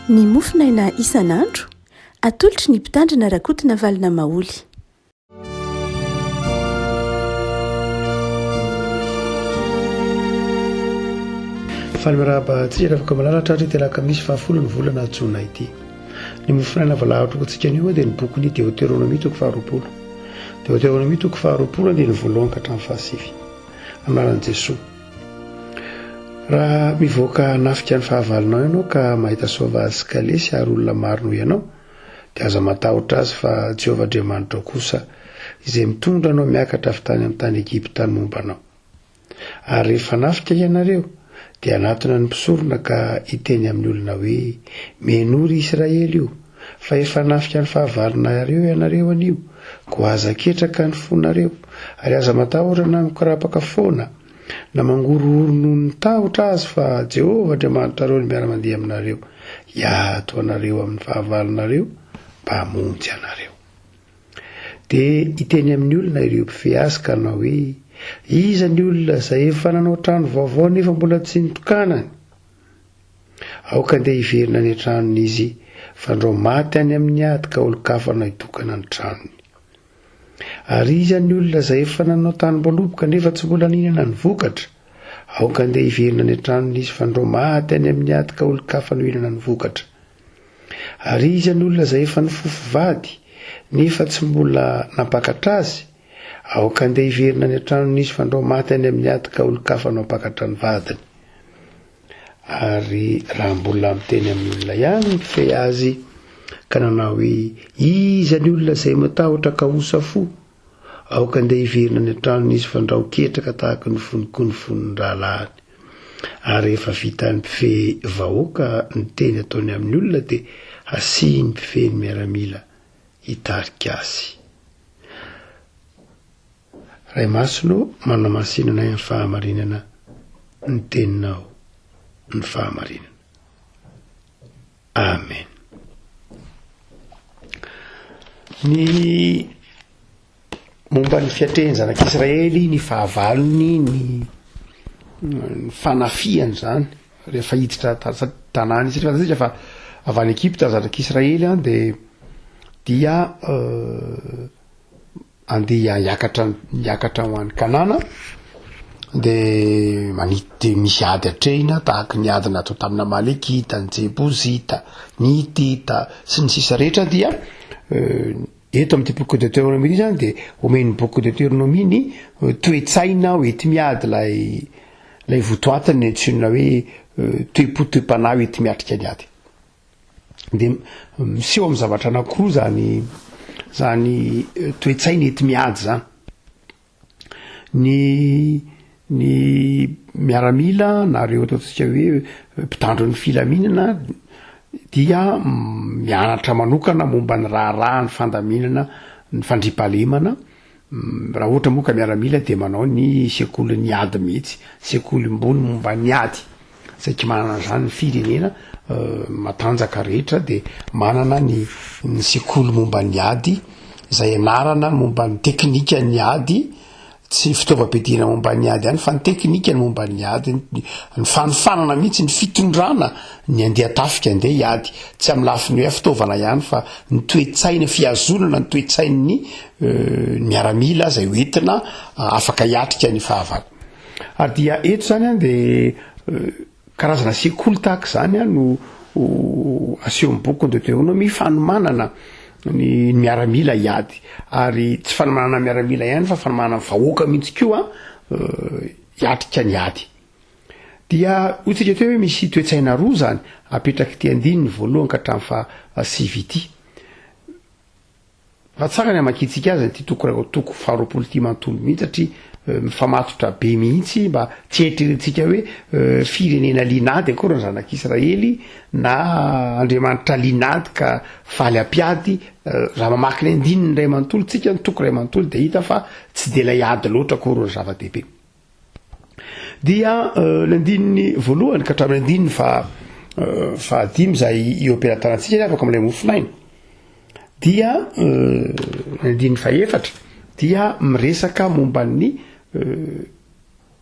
ny mofinaina isan'andro atolotry ny mpitandrina rakotina valina maoly. Falmiraba tsika afaka malalatra ary telaka misy 10 ny volana jona ity. Ny mofinaina valahatro antsika anio dia ny boky Deutéronomie toko 20. Deutéronomie toko 20 dia ny voalohany ka hatramin'ny 19. Anaran'i Jesosy. Raha mivoaka nafika ny fahavalonao ianao ka mahita sauvage sy kalesy ary olona maro noho ianao, dia aza matahotra azy fa Jehovah Andriamanitra kosa izay mitondra anao miakatra avy tany amin'ny tany Egipta momba anao. Ary rehefa nafika ianareo dia anatona ny mpisorona ka hiteny amin'ny olona hoe menory Israely io, fa efa nafika ny fahavalonareo ianareo anio, ko aza ketraka ny fonareo, ary aza matahotra na mikorapaka foana na mangorohorono ny tahotra azy fa Jehovah Andriamanitra reo ny miara-mandeha aminareo hiato anareo amin'ny fahavalonareo mba hamonjy anareo. Dia hiteny amin'ny olona ireo mpifehy ka hanao hoe iza ny olona izay efa nanao trano vaovao nefa mbola tsy nitokanany? Aoka andeha hiverina ny tranon'izy fa andro maty any amin'ny ady ka olon-kafana hitokana ny tranony. Ary iza ny olona izay efa nanao tany-baloboka nefa tsy mbola nihinana ny vokatra? Aoka andeha hiverina ny tranon'izy fa andro maty any amin'ny ady ka olon-kafana hihinana ny vokatra. Ary iza ny olona izay efa nifofo vady nefa tsy mbola napakatra azy? Aoka andeha hiverina ny tranon'izy fa andro maty any amin'ny ady ka olon-kafana napakatra ny vadiny. Ary raha mbola miteny amin'ny olona ihany mifehy azy ka nanao hoe iza ny olona izay matahotra ka hosafo? Aoka andeha hiverina ny tranon'izy fa andraho ketraka tahaka ny fononkonfonondrahalahany. Ary rehefa vita ny mpifehy vahoaka ny teny ataony amin'ny olona dia hasiany mpifehy ny miaramila hitarika azy. Ray masino manana masinana ny fahamarinana ny teninao ny fahamarinana. Amen. Ny momba ny fiatrehany zanak'Israely ny fahavalony ny fanafiany zany rehefa hiditra tanàna izy rehefa fa avy any Egipta zanak'Israely dia andeha hiakatra ho an'ny Kanana dia manity misy ady atrehina tahaka ny ady natao tamina Malekita, ny Jebozita, ny Hitita sy ny sisa rehetra dia eto amin'ity boky Deutéronomie zany dia omeny boky Deutéronomie ny toetsaina hoety miady lay votoatany antsoina hoe toe-po toe-panahy hoety miatrika ny ady. Dia miseho amin'ny zavatra anankiroa zany toetsaina ety miady zany. Ny miaramila nareo ataontsika hoe mpitandro ny filaminana dia mianatra manokana momba ny raharaha ny fandaminana ny fandriampahalemana. Raha ohatra moa ka miaramila dia manao ny sekoly ady mihitsy, sekoly mbony momba ny ady. Saika manana zany ny firenena matanjaka rehetra dia manana ny sekoly momba ny ady izay anarana momba ny teknika ny ady, tsy fitaovam-piadiana momba ny ady ihany fa ny teknika ny momba ny ady, ny fanofanana mihitsy ny fitondrana ny andeha tafika andeha hiady, tsy amin'ny lafiny hoe fitaovana ihany fa ny toetsaina fiazonana ny toetsain'ny miaramila izay hoentina afaka hiatrika ny fahavalo. Ary dia eto zany dia karazana sekoly tahaka zany no aseho amin'ny boky Deutéronomie fanomanana ny miaramila hiady. Ary tsy fanomanana miaramila ihany fa fanomanana vahoaka mihitsy koa hiatrika ny ady. Dia hotsika teo hoe misy toetsaina roa zany apetraka ty andininy voalohany ka hatramin'ny faha-9 ity. Fa tsara ny hamakitsika azy ty toko 20 ty manontolo mihitsy satria mifamatotra be mihitsy mba tsy eritreretintsika hoe firenena linady akory ny zanak'Israely na Andriamanitra linady ka faly ampiady. Raha mamaky ny andininy ray manontolo tsika ny toko ray manontolo dia hita fa tsy dia ilay ady loatra akory ny zava-dehibe. Dia l'andininy voalohany ka hatramin'ny andininy fahadimy izay eo am-pilatanantsika afaka amin'ilay mofinaina. Dia andininy fahaefatra dia miresaka momba ny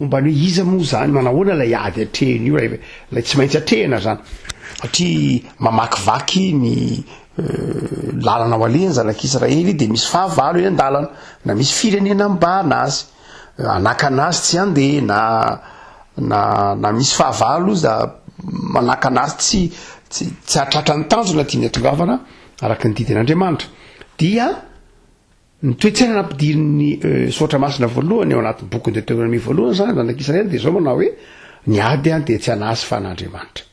hoe iza moa zany manahoana lay ady atrehiny io lay tsy maintsy atrehina zany. satria mamakivaky ny lalana ao aleny zanak'Israely de misy fahavalo eny an-dalana na misy firenena mibahana azy anakana azy tsy andeha na misy fahavalo za manakana azy tsy atratra ny tanjona tiany atongavana araka ny didin'Andriamanitra dia ny toetsaina nampidirin'ny sotra masina voalohany ao anatin'ny bokyny Deutéronomie voalohany zany zanak'Israely de zao manao hoe ny ady de tsy anasy fa an'Andriamanitra.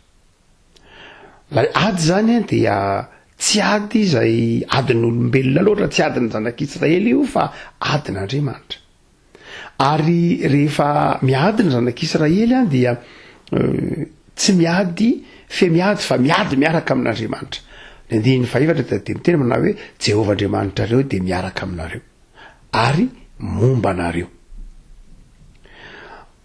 Lay ady zany dia tsy ady zay adin'olombelona loatra tsy adiny zanak'Israely io fa adin'Andriamanitra. Ary rehefa miady ny zanak'Israely dia tsy miady fe miady fa miady miaraka amin'Andriamanitra. Ny andininy faefatra de miteny manao hoe Jehovah Andriamanitra reo de miaraka aminareo ary momba anareo.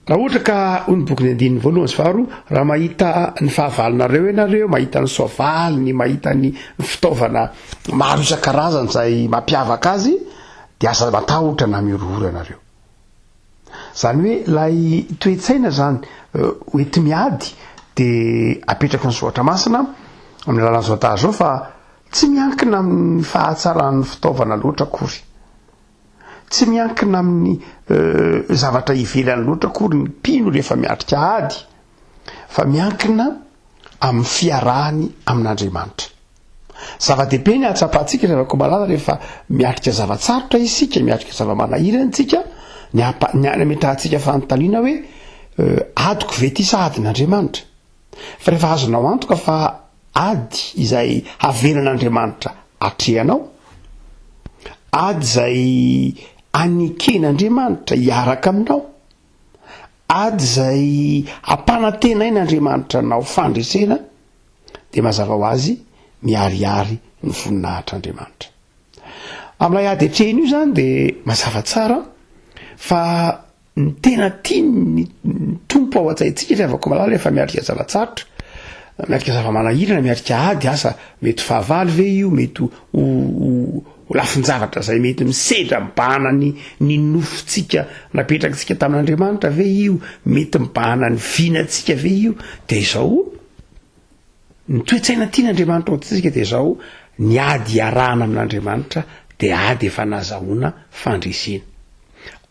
Raha ohatra ka hoy ny bokyny andininy voalohany sy faharoa raha mahita ny fahavalonareo ianareo mahita ny soavaly mahita ny fitaovana maro isan-karazany zay mampiavaka azy de aza matahotra na miorohoro anareo. Zany hoe lay toetsaina zany hoety miady de apetraky ny soatra masina amin'ny alalan'ny zao tahaka zao fa tsy miankina amin'ny fahatsaran'ny fitaovana loatra akory, tsy miankina amin'ny zavatra ivelany loatra akory ny mpino rehefa miatrika ady fa miankina amin'ny fiarahany amin'Andriamanitra. Zava-dehibe ny atsapahantsika rehefa komalala rehefa miatrika zavatsarotra isika miatrika zava-manahirana tsika ny ametrahantsika fanontaniana hoe adiko ve ty sa adin'Andriamanitra. Fa rehefa azonao antoka fa ady izay havelan'Andriamanitra atrehanao, ady izay aniken'Andriamanitra hiaraka aminao, ady izay ampanantenain'Andriamanitra nao fandresena de mazava ho azy miariary ny voninahitr'Andriamanitra. Amin'ilay ady atrehiny io zany de mazava tsara fa ny tena tiany tompo ao an-tsaintsika rehefa komalala rehefa miatrika zavatsarotra miatrika zava-manahirana miatrika ady asa mety fahavalo ve io mety ho lafin-javatra zay mety misedra mibahana ny nofotsika napetrakintsika tamin'Andriamanitra ve io mety mibahana ny vinatsika ve io de izao ny toetsaina tian'Andriamanitra ao antsika de izao ny ady iarahana amin'Andriamanitra de ady efa nazahoana fandresena,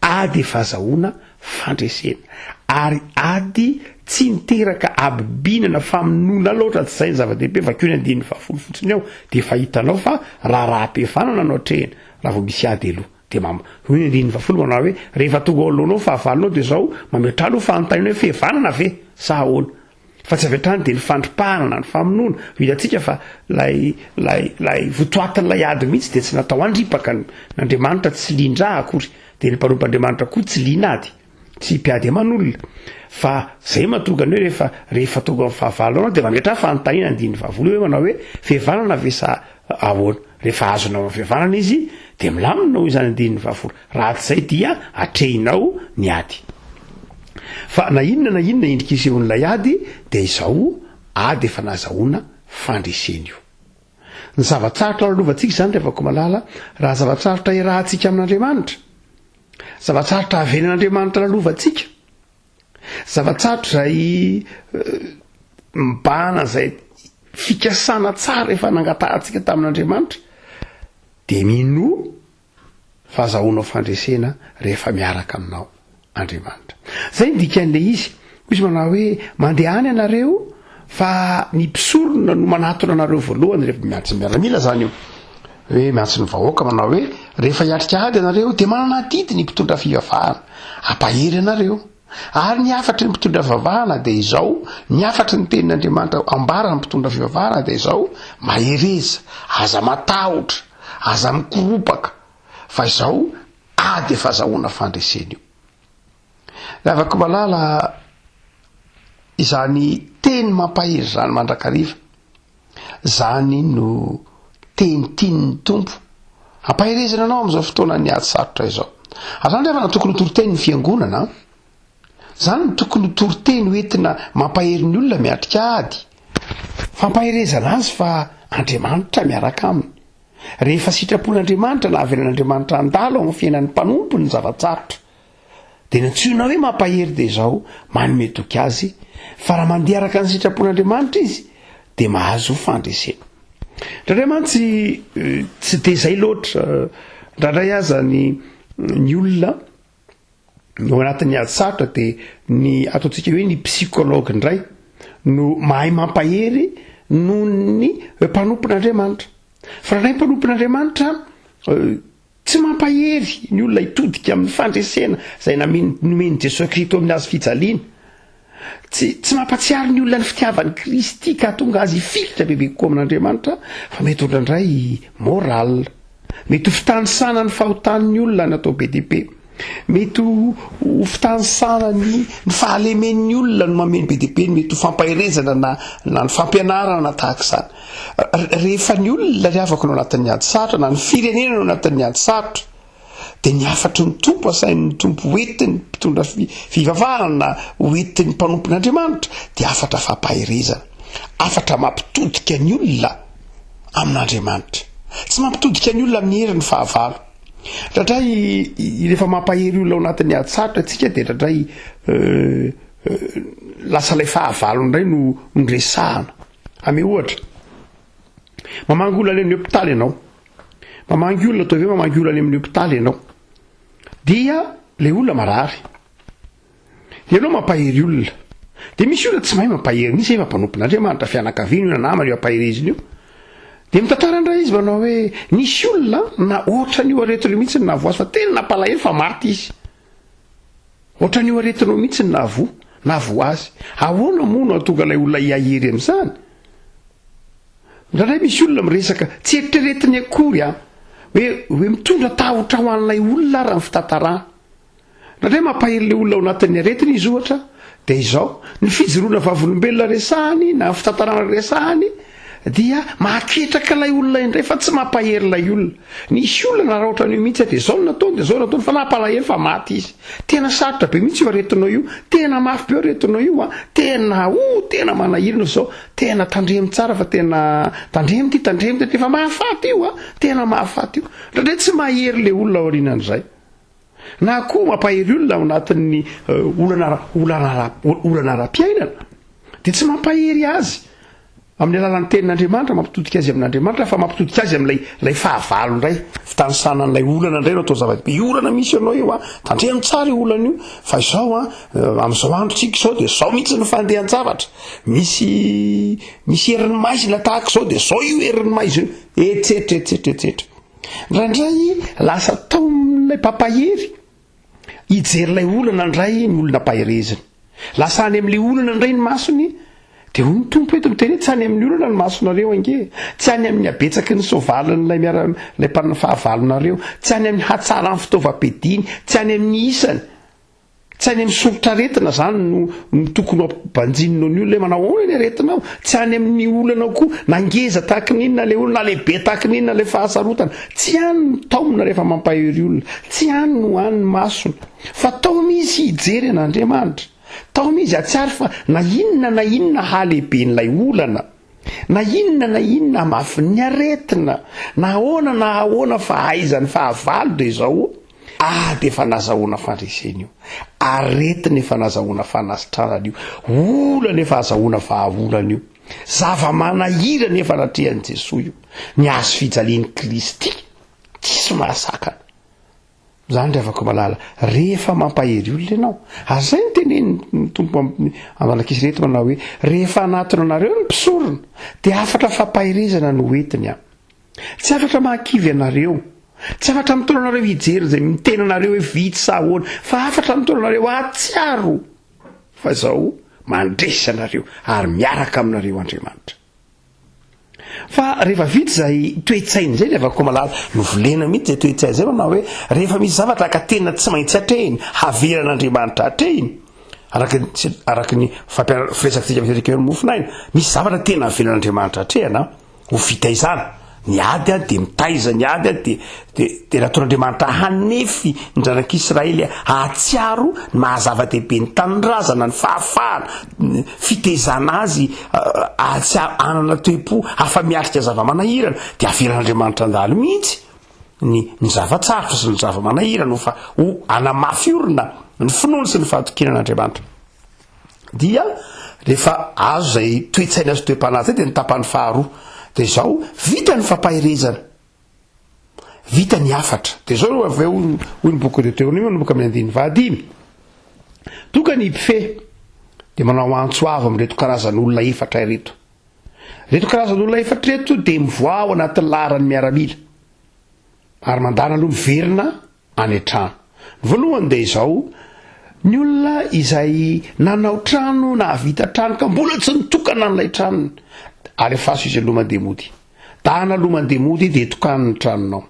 ady efa azahoana fandresena ary ady tsy niteraka abibinana famonoana loatra tsy zay ny zava-dehibe fa keo ny andininy fahafolo fotsiny ao de fa hitanao fa raha-raha-mpihavanana no atrehina raha vao misy ady aloha de hoy ny andininy fahafolo manao hoe rehefa tonga ao alohanao fahavalonao de zao mametra aloha fanontaniana hoe fihavanana ve sa ahoana fa tsy avetrany de ny fandripahanana ny famonoana hitantsika fa lay votoatin'ilay ady mihitsy de tsy natao andripaka n'Andriamanitra tsy lindraha akory de ny mpanompoandriamanitra koa tsy linady tsy mpiady aman'olona fa zay mahatonga ny hoe rehefa tonga amin'ny fahavalonao de mametra fanontaniana andininy fahavalo hoe manao hoe fihavanana ve sa ahoana. Rehefa azonao amin'ny fihavanana izy de milaminao izany andininy fahavalo raha tsy zay dia atrehinao ny ady. Fa na inona endrika isehoan'ilay ady de izao ady efa nazahoana fandreseny io. Ny zavatsarotra lalovantsika zany rehefa komalala raha zavatsarotra irahantsika amin'Andriamanitra, zavatsarotra havelan'Andriamanitra lalovantsika, zavatsarotra zay mibahana zay fikasana tsara efa nangatahantsika tamin'Andriamanitra de mino fahazahoanao fandresena rehefa miaraka aminao Andriamanitra. Zay ny dikan'le izy misy manao hoe mandeha any anareo fa ny mpisorona no manatona anareo voalohany rehefa miantsy miaramila zany io hoe miantsy ny vahoaka manao hoe rehefa hiatrika ady anareo de manana didy ny mpitondra fivavahana ampahery anareo ary ny afatry ny mpitondra fivavahana de izao ny afatry ny tenin'Andriamanitra ambara ny mpitondra fivavahana de izao mahereza aza matahotra aza mikoropaka fa izao ady efa azahoana fandreseny io. Lavako malala izany teny mampahery zany mandrakariva zany no teny tian'ny tompo ampaherezana anao am'izao fotoana ny ady sarotra izao. Azany rehefa na tokony ho toroteny ny fiangonana zany no tokony ho toroteny hoentina mampahery ny olona miatrika ady fampaherezana azy fa Andriamanitra miaraka aminy. Rehefa sitrapon'Andriamanitra na avelan'Andriamanitra andalo amin'ny fiainan'ny mpanompo ny zavatsarotra de nantsiona hoe mampahery de izao manome toky azy fa raha mandeha araka ny sitrapon'Andriamanitra izy dia mahazo fandresena. Ndraindray tsy dia izay loatra ndraindray azany ny olona no anatin'ny ady-sarotra dia ny ataontsika hoe ny psykologue indray no mahay mampahery noho ny mpanompon'Andriamanitra. Fa raha ny mpanompon'Andriamanitra tsy mampahery ny olona hitodika amin'ny fandresena izay nomeny Jesosy Kristy amin'ny azy fijaliana, tsy mampatsiary ny olona ny fitiavany Kristy ka tonga azy hifilitra bebe kokoa amin'Andriamanitra, fa mety ohatrandray moral, mety ho fitanisana ny fahotan'ny olona ny atao be dia be, mety ho fitanisana ny fahalemen'ny olona no mameny be dia be, mety ho fampaherezana na ny fampianarana na tahaka izany. Rehefa ny olona ry avako no anatin'ny ady sarotra na ny firenena no anatin'ny ady sarotra dia ny afatry ny tompo asain'ny tompo hoentiny mpitondra fivavahana na hoentiny mpanompon'Andriamanitra dia afatra fampaherezana, afatra mampitodika ny olona amin'Andriamanitra, tsy mampitodika ny olona amin'ny herin'ny fahavalo. Ndraindray rehefa mampahery olona ao anatin'ny ady sarotra antsika dia ndraindray lasa ilay fahavalo indray no resahana. Ame ohatra, mamangy olona any amin'ny hôpitaly ianao, mamangy olona atao hoe mamangy olona any amin'ny hôpitaly ianao, dia le olona marary, ianao mampahery olona, dia misy olona tsy mahay mampahery nisy efa mpanompon'Andriamanitra fianakaviany io na namany io ampahereziny io, dia mitantara indray izy manao hoe nisy olona na ohatran'io aretinao mihitsy ny nahavoazy fa tena nampalahelo fa maty izy, ohatran'io aretinao mihitsy ny nahavoazy. Ahoana moa no atonga ilay olona hiahery amin'izany? Ndraindray misy olona miresaka tsy eritreretiny akory hoe mitondra tahotra ho an'ilay olona raha ny fitantarana. Ndraindray mampahery ilay olona ao anatin'ny aretiny izy ohatra dia izao ny fijoroana vavolombelona resahany na ny fitantarana resahany dia mahaketraka ilay olona indray fa tsy mampahery ilay olona. Nisy olona na raha ohatran'io mihitsy dia izao no nataony dia izao no nataony fa nampalahelo fa maty izy. Tena sarotra be mihitsy io aretinao io, tena mafy be aretinao io tena manahirana izao, tena tandremy tsara fa tena tandremy ty fa mahafaty io tena mahafaty io. Ndraindray tsy mahery ilay olona ao aorianan'izay. Na koa mampahery olona ao anatin'ny olana ara-piainana dia tsy mampahery azy amin'ny alalan'ny tenin'Andriamanitra, mampitodika azy amin'Andriamanitra, fa mampitodika azy amin'ilay fahavalo indray, fitanisana n'ilay olana indray no atao zava-dehibe. Io olana misy ianao io tandremy tsara io olana io, fa izao amin'izao androtsika izao dia izao mihitsy ny fandehan-javatra, misy herin'ny maizina tahaka izao dia izao io herin'ny maizina etsetera. Ndraindray lasa tao amin'ilay mpampahery hijery ilay olana indray ny olona mpaherezina, lasa any amin'ilay olana indray ny masony. Dia hoy ny tompo eto miteny hoe tsy any amin'ny olana ny masonareo ange, tsy any amin'ny abetsaky ny sovalin'ilay mpanana fahavalonareo, tsy any amin'ny hatsaran'ny fitaovam-piadiany, tsy any amin'ny isany, tsy any amin'ny solotr'aretina izany no tokony hambanjininao ny olona manao ahoana ny aretinao, tsy any amin'ny olanao koa nangeza tahaka n'inona ilay olona, lehibe tahaka n'inona ilay fahasarotana, tsy any no taomina rehefa mampahery olona, tsy any no any ny masony, fa tao misy hijery an'Andriamanitra. Tao mizy atsiary fa na inona halehiben'ilay olana, na inona mafin'ny aretina, na ahoana fa aizany fahavalo dia izao dia efa nazahoana fandresena io, aretina efa nazahoana fanasitranana io, olana efa azahoana vahaolana io, zava-manahirana efa natrehan'i Jesosy io, ny azo fijalian'i Kristy tsisy mahasakana. Zany ry avako malala, rehefa mampahery olona ianao, azay ny teneny tompo An'Andriamanitra manao hoe rehefa anatona anareo ny mpisorona dia afatra fampaherezana no entiny tsy afatra mahakivy anareo, tsy afatra mitondra anareo hijery izay mitena anareo hoe vitsy sa ahoana, fa afatra mitondra anareo atsiaro fa izao mandresy anareo ary miaraka aminareo Andriamanitra. Fa rehefa vitsy izay toe-tsaina izay rehefa koa malala novolena mihitsy izay toe-tsaina izay manao hoe rehefa misy zavatra ka tena tsy maintsy hatrehiny, haveran'Andriamanitra hatrehiny, araky ny firesakantsika mitereka eo ny mofinaina, misy zavatra tena haveran'Andriamanitra hatrehana ho vita izany, ny ady dia mitaiza ny ady dia nataon'Andriamanitra hanefy ny zanak'Israely atsiaro ny mahazava-dehibe ny tanindrazana, ny fahafahana, fitezana azy anana toe-po afa-miaritra zava-manahirana, dia averan'Andriamanitra andalo mihitsy ny zavatsarotra sy ny zava-manahirana ho anamafy orina ny finoana sy ny fahatokinan'Andriamanitra. Dia rehefa azo zay toetsaina sy toe-panazy zay de nitapany faharoa de zao vita ny fampahirezana vita ny afatra de zao avy hoy ny boky Deutéronome ny boka amin'ny andiny vahadimy toka ny mpife de manao antsoavo am'reto karazan'olona efatra ireto karazan'olona efatra reto de mivoa ao anatin'ny laharany miaramila ary mandana aloha miverina any an-trano ny voalohany de izao ny olona izay nanao trano na vita trano ka mbola tsy nitokana n'ilay tranony alefaso izy aloha mandeha mody dahana aloha mandeha mody de tokanany tranonao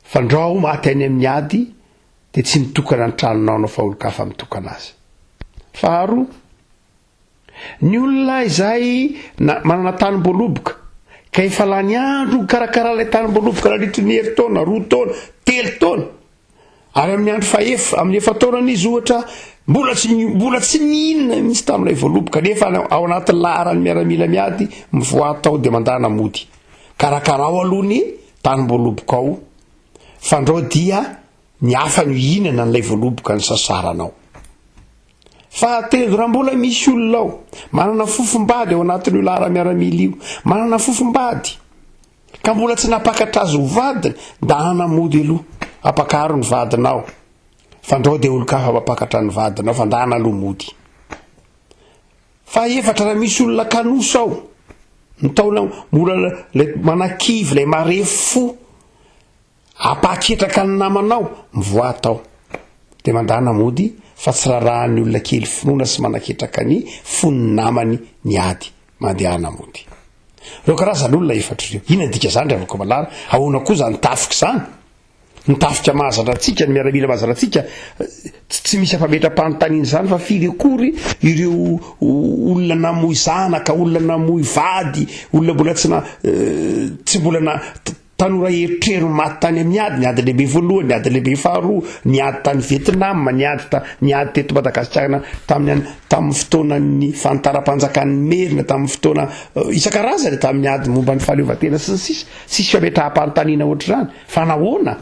fandrao maty any amin'ny ady de tsy mitokana ny tranonao anao fa olo-kafa mitokana azy faharoa ny olona izay manana tany-boaloboka ka efa lany andro karakara ilay tany-boaloboka nandritry ny herintaona 2 taona 3 taona ary amin'ny andro amin'ny efataonany izy ohatra mbola tsy nihinana misy tamin'ilay voaloboka nefa ao anatin'ny laharany miaramila miady mivoa tao de mandana mody karakarao aloha ny tany-boaloboka ao fandrao dia ny hafa ny ihinana n'ilay voaloboka ny sasaranao fahatelo raha mbola misy olona ao manana fofombady ao anatin'io lahara miaramila io manana fofombady ka mbola tsy napakatra azy ho vadiny dahana mody aloha apakaro ny vadinao fandrao de olo-kafa mapakatra ny vadinao fandahana aloha mody fa efatra raha misy olona kanoso ao nitaona mbola lay manakivy lay marefo apaketraka ny namanao mivoa tao de mandana mody fa tsy rarahan'ny olona kely finoana sy manaketraka ny fon'ny namany ny ady mandehana mody reo karazan'olona efatra reo ina dika zany ry avako malara ahoana koa zany tafika zany nitafika mahazaratsika ny miaramila mahazaratsika tsy misy afametra-panontaniana zany fa firy akory ireo olona namoy zanaka olona namoy vady olona mbola tsy mbola tanora eritrero maty tany amin'ny ady ny ady lehibe voalohany ny ady lehibe faharoa ny ady tany Vietnam ny ady teto Madagasikara tamin'ny fotoanan'ny fantaram-panjakan'ny merina tamin'ny fotoana isan-karazany tamin'ny ady momba ny fahaleovan-tena sisy fametraha-panontaniana ohatr' zany fa nahoana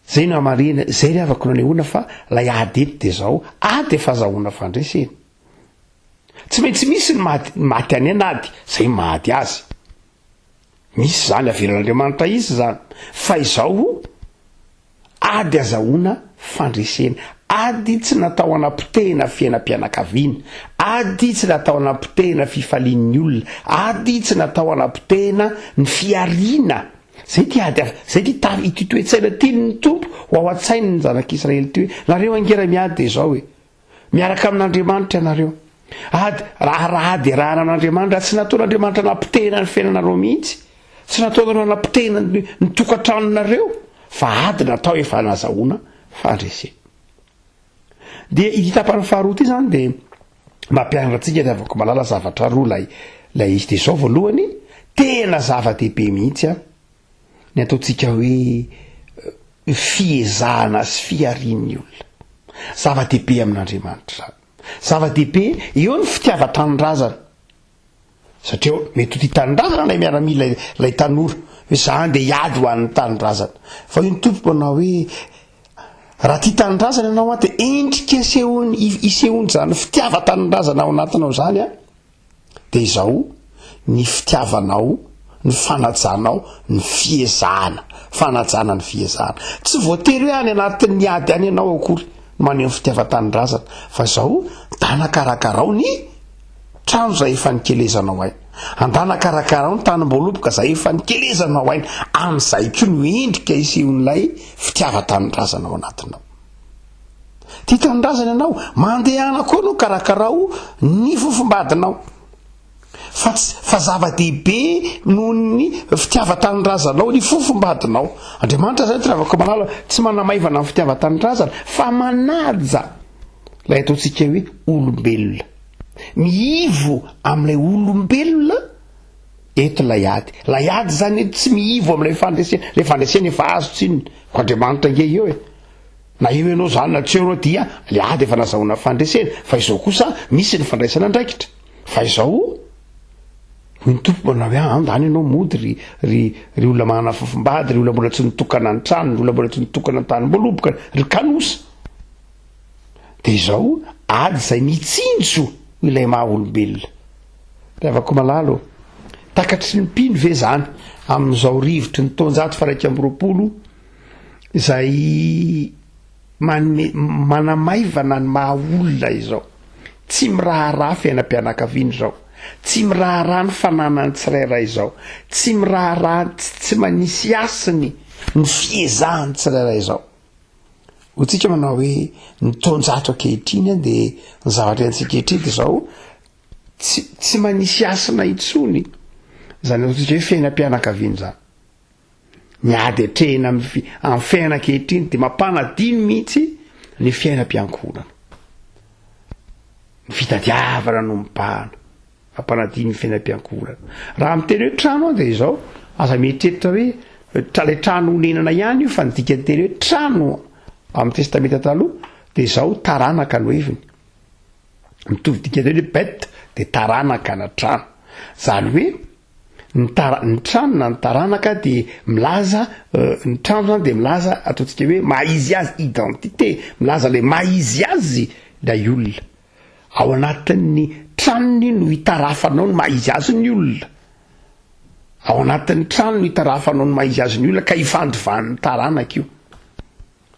zay no amarena zay ry avako nanehoana fa lay ady eto de zao ady efa azahoana fandresena tsy maintsy misy ny maty any anady zay maty azy misy zany averan'Andriamanitra izy zany fa izao ady azahoana fandresena ady tsy natao anapotehina fiainam-pianakaviana ady tsy natao anapotehina fifalian'ny olona ady tsy natao anapotehina ny fiariana zay ty ady zay ity toetsaina tianyny tompo ho ao an-tsainy ny zanak'Israely ty hoe nareo angera miady de zao hoe miaraka amin'Andriamanitra ianareo ady raha ady arahana amin'Andriamanitra tsy nataon'Andriamanitra anapotehina ny fiainanareo mihitsy tsy nataonareo anapotehina ny tokantranonareo fa ady natao efa nazahoana fandresena de ity tapany faharoa ty zany de mampianatra antsika de avako malala zavatra roa lay izy de zao voalohany tena zava-dehibe mihitsy a ny ataontsika hoe fiezahana sy fiarian'ny olona zava-dehibe amin'Andriamanitra zava-dehibe eo ny fitiava-tanindrazana satria mety ho ty tanindrazana lay miaramila lay tanora hoe zany de hiady ho an'ny tanindrazana fa io ny tompo manao hoe raha ty tanindrazana ianao a de endrika isehony zany fitiava-tanindrazana ao anatinao zany a de izao ny fitiavanao ny fanajanao ny fiezahana fanajana ny fiezahana tsy voatery hoe any anatin'ny ady any ianao akory maneho ny fitiava-tanindrazana fa zao danakarakarao ny trano zay efa nikelezanao ainy andanakarakarao ny tany-boaloboka zay efa nikelezanao ainy am'izay ko no endrika isehon'ilay fitiava-tanindrazana ao anatinao ty tanindrazana ianao mandehana koa no karakarao ny fofombadinao fa zava-dehibe noho ny fitiava-tanindrazanao ny fofombadinao Andriamanitra zay tiravako manala tsy manamaivana ny fitiava-tanindrazana fa manaja lay ataontsika hoe olombelona miivo am'ilay olombelona eto lay ady zany eto tsy miivo am'ilay fandresena efa azo tsinona ko Andriamanitra nge eo e na eo ianao zany na tsy eo dia le ady efa nazahoana fandresena fa izao kosa misy ny fandraisana andraikitra fa izao ny tompo manao hoe andany ianao mody ry olona manana fofombady ry olona mbola tsy nitokana ny tranony olona mbola tsy nitokana ny tany mboloboka ry kanosa de izao ady zay mitsinjo ilay maha olombelona. Reavako malalo takatry ny mpino ve zany amin'izao rivotry ny taonjato faraika amby roapolo izay manamaivana ny maha olona izao, tsy miraharaha fiainam-pianakaviany zao, tsy miraharaha ny fananany tsirairay zao, tsy miraharaha tsy manisy asiny ny fiezahany tsirairay zao. Hotsika manao hoe ny taonjato ankehitriny dia ny zavatra antsikehitriny dia zao tsy manisy asina intsony. Zany ohatsika hoe fiainam-pianakaviany zany miady atrehina amin'ny fiainankehitriny dia mampanadino mihitsy ny fiainam-piankonana, ny fitadiavana no mipahana, mampanadino ny fiainam-piankonana. Raha amiteny hoe trano dia izao aza mietreritra hoe le trano honenana ihany io, fa ny dika teny hoe trano amin'ny testamenta taloha dia izao taranaka no heviny, mitovy dika teny hoe bête dia taranaka na trano. Zany hoe ny trano na ny taranaka dia milaza ny trano zany dia milaza ataontsika hoe mahizy azy identité, milaza le mahizy azy lay olona. Ao anatin'ny tranony no hitarafanao ny mahizy azy ny olona, ao anatin'ny trano no hitarafanao ny mahizy azy ny olona ka hifandovan'ny taranaka io.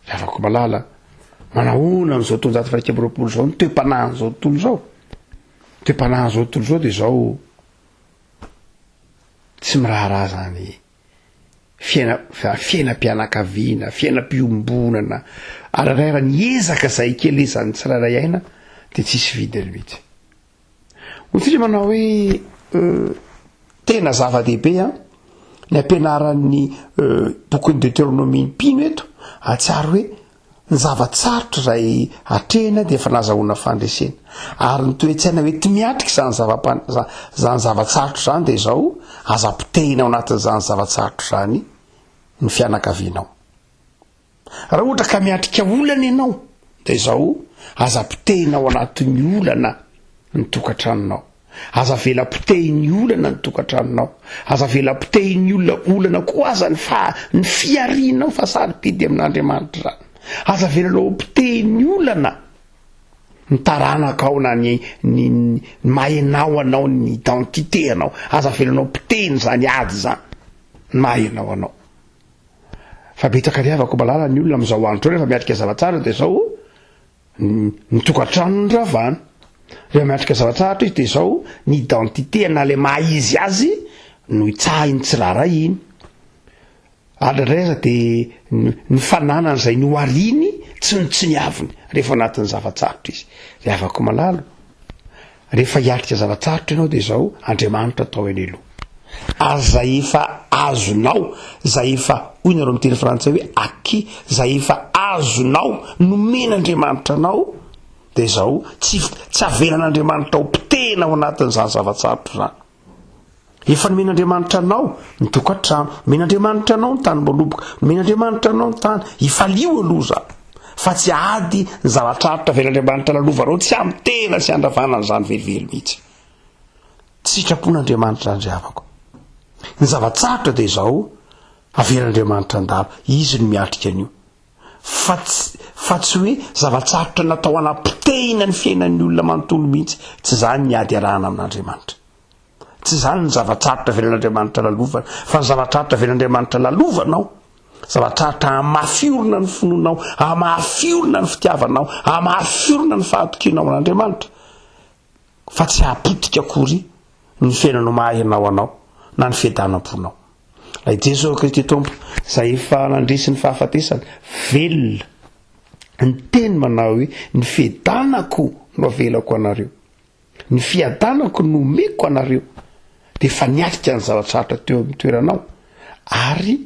Afaka malala manahoana amin'izao taonjato faraika amby roapolo zao ny toe-panahin'izao tontolo zao. Toe-panahin'izao tontolo zao dia zao tsy miraharaha zany fiainam-pianakaviana, fiainam-piombonana, arairaira ny ezaka zay kelezan'ny tsirairay aina dia tsisy vidiny mihitsy. Ohatsika manao hoe tena zava-dehibe ny ampianaran'ny bokin'ny Deutéronomie ny mpino eto atsiary hoe ny zavatsarotra zay atrehina dia efa nazahoana fandresena, ary ny toe-tsaina mety miatrika zany zavatsarotra zany dia izao aza-potehina ao anatin'izany zavatsarotra zany ny fianakavianao. Raha ohatra ka miatrika olana ianao dia izao aza-potehina ao anatin'ny olana ny tokantranonao, aza vela-potehiny olana ny tokantranonao, aza vela-potehiny olana koa aza ny fiarinao fa sarobidy amin'Andriamanitra zany, aza velanao potehiny olana ny taranaka ao na ny mahaenao anao ny identité anao, aza velanao potehiny zany ady zany ny mahaenao anao. Fa betaka riavako malala ny olona amin'izao andro rehefa miatrika zavatsara dia izao ny tokantrano ny ravana, rehefa miatrika zavatsaratra izy dia izao ny identité na le mahizy azy no itsahiny tsiraray iny. Adraraiza dia ny fananany zay no ariny tsy ny aviny rehefa anatin'ny zavatsarotra izy. Riavako malalo rehefa hiatrika zavatsarotra ianao dia izao Andriamanitra atao eny aloha, zay efa azonao, zay efa hoy nareo amin'ny teny frantsay hoe acquis, zay efa azonao nomen'Andriamanitra anao dia izao tsy avelan'Andriamanitra ho potehina ao anatin'izany zavatsarotra zany. Efa nomen'Andriamanitra anao ny tokantrano, nomen'Andriamanitra anao ny tany maloboka, nomen'Andriamanitra anao ny tany ifalio aloha zany, fa tsy ady ny zavatsarotra avelan'Andriamanitra lalovanao, tsy amin'ny tena sy andravanana zany velively mihitsy. Tsy sitrapon'Andriamanitra zany riavako. Ny zavatsarotra dia izao avelan'Andriamanitra andalo, izy no miatrika an'io, fa tsy hoe zavatsarotra natao anapotehina ny fiainan'ny olona manontolo mihitsy, tsy zany ny ady arahana amin'Andriamanitra. Tsy zany ny zavatsarotra avelan'Andriamanitra lalovana, fa ny zavatsarotra avelan'Andriamanitra lalovanao, zavatsarotra hamafiorina ny finoanao, hamafiorina ny fitiavanao, hamafiorina ny fahatokinao amin'Andriamanitra, fa tsy hapotika akory ny fiainanao mahaenao anao na ny fiadanam-ponao. Ilay Jesosy Kristy Tompo izay efa nandresy ny fahafatesana velona ny teny manao hoe ny fiadanako no avelako anareo, ny fiadanako no omeko anareo, dia efa niatrika ny zavatsarotra teo amin'ny toeranao ary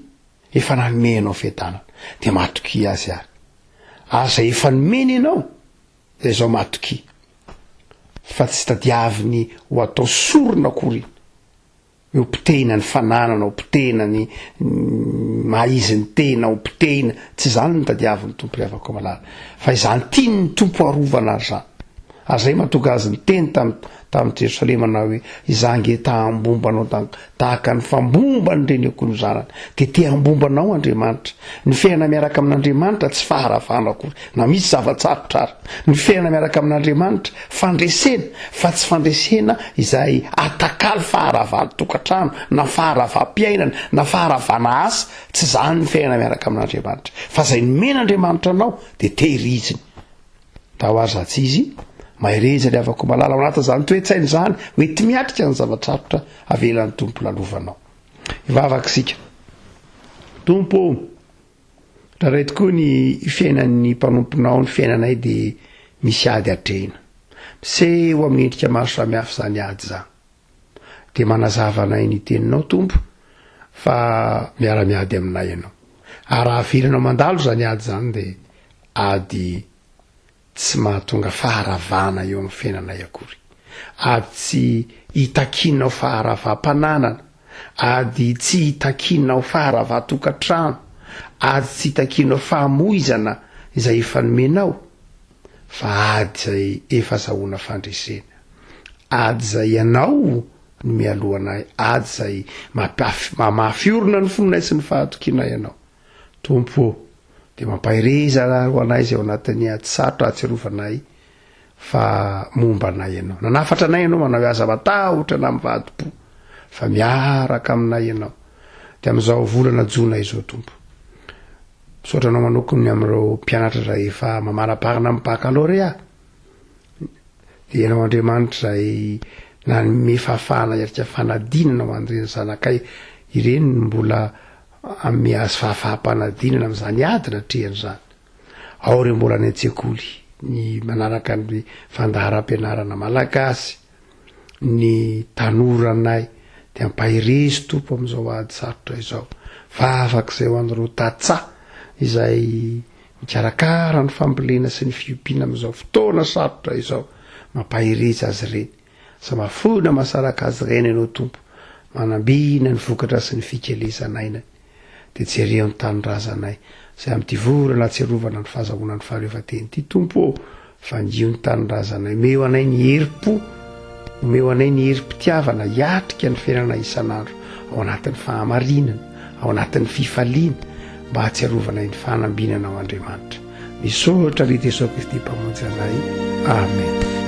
efa nanomenao fiadanana dia matoky azy ary zay efa nomeny ianao dia izao matoky, fa tsy tadiaviny ho atao sorona akory, ho potehina ny fananana, ho potehina ny mahizy ny tena, ho potehina, tsy zany ny tadiavin'ny tompo riavako malala, fa izany tiany ny tompo harovana azy zany. azay matonga azy ny teny tamin'ny Jerosalema hoe izange tahambombanao tahaka ny fambombany reny akono zanany dia te hambombanao Andriamanitra. Ny fiainana miaraka amin'Andriamanitra tsy faharavana akory na misy zavatsarotra ary. Ny fiainana miaraka amin'Andriamanitra fandresena fa tsy fandresena izay atakalo faharavana tokantrano na faharavam-piainana na faharavana asa, tsy zany ny fiainana miaraka amin'Andriamanitra fa izay nomena Andriamanitra anao dia tehiriziny. Da ho azy ratsy izy mahereza le avako malala ao anatin'izany toetsainy zany hoe ty miatrika ny zavatsarotra avelan'ny tompo lalovanao. Ivavaka tompo raha ray tokoa ny fiainan'ny mpanomponao ny fiainanay dia misy ady atrehina miseho amin'ny endrika maro samihafa zany ady zany dia manazava anay ny teninao tompo fa miara-miady aminay ianao ary raha avelanao mandalo zany ady zany dia ady tsy mahatonga faharavana eo amin'ny fiainanay akory, ady tsy hitakinao faharavam-pananana, ady tsy hitakinao faharava-tokantrano, ady tsy hitakinao fahamoizana izay efa nomenao, fa ady zay efa zahoana fandresena, ady zay ianao no mialohanay, ady zay mahafiorina ny fononay sy ny fahatokinay ianao tompo. Dia mampahireza ho anay izay ao anatin'ny ady sarotra ahatsiarovanay fa momba anay ianao. Nanafatra anay ianao manao aza matahotra na amin'ny vadi-po fa miaraka aminay ianao dia amin'izao volana jona izao tompo. Misaotra anao manokony amin'ireo mpianatra izay efa mamara-parina amin'ny baccalauréat dia ianao Andriamanitra izay nanome fahafahana hiarika fanadinana ho an'ireny zanakay ireny mbola amin'ny azy fahafaham-panadinana amin'izany ady natrehany zany. Ao ireo mbola any an-tsekoly ny manaraka ny fandaharam-pianarana malagasy, ny tanoranay dia ampahirezy tompo amin'izao ady sarotra izao. Vavaka izay ho an'ireo tatsaha izay mikarakara ny fambolena sy ny fiompiana amin'izao fotoana sarotra izao, mampahirezy azy ireny. Sa mafona masaraka azy ireny ianao tompo, manambina ny vokatra sy ny fikelezanaina dia jereo ny tanorazanay izay amin'ity vorana atsiarovana ny fahazahoana ny fahaleovan-teny ity tompo fa ngio ny tanorazanay, omeo anay ny herim-po, omeo anay ny herim-pitiavana hiatrika ny fiainana isan'andro ao anatin'ny fahamarinana, ao anatin'ny fifaliana mba hatsiarovanay ny fahanambinana ao Andriamanitra. Misaotra ry Jesosy Kristy mpamonjy anay. Amen.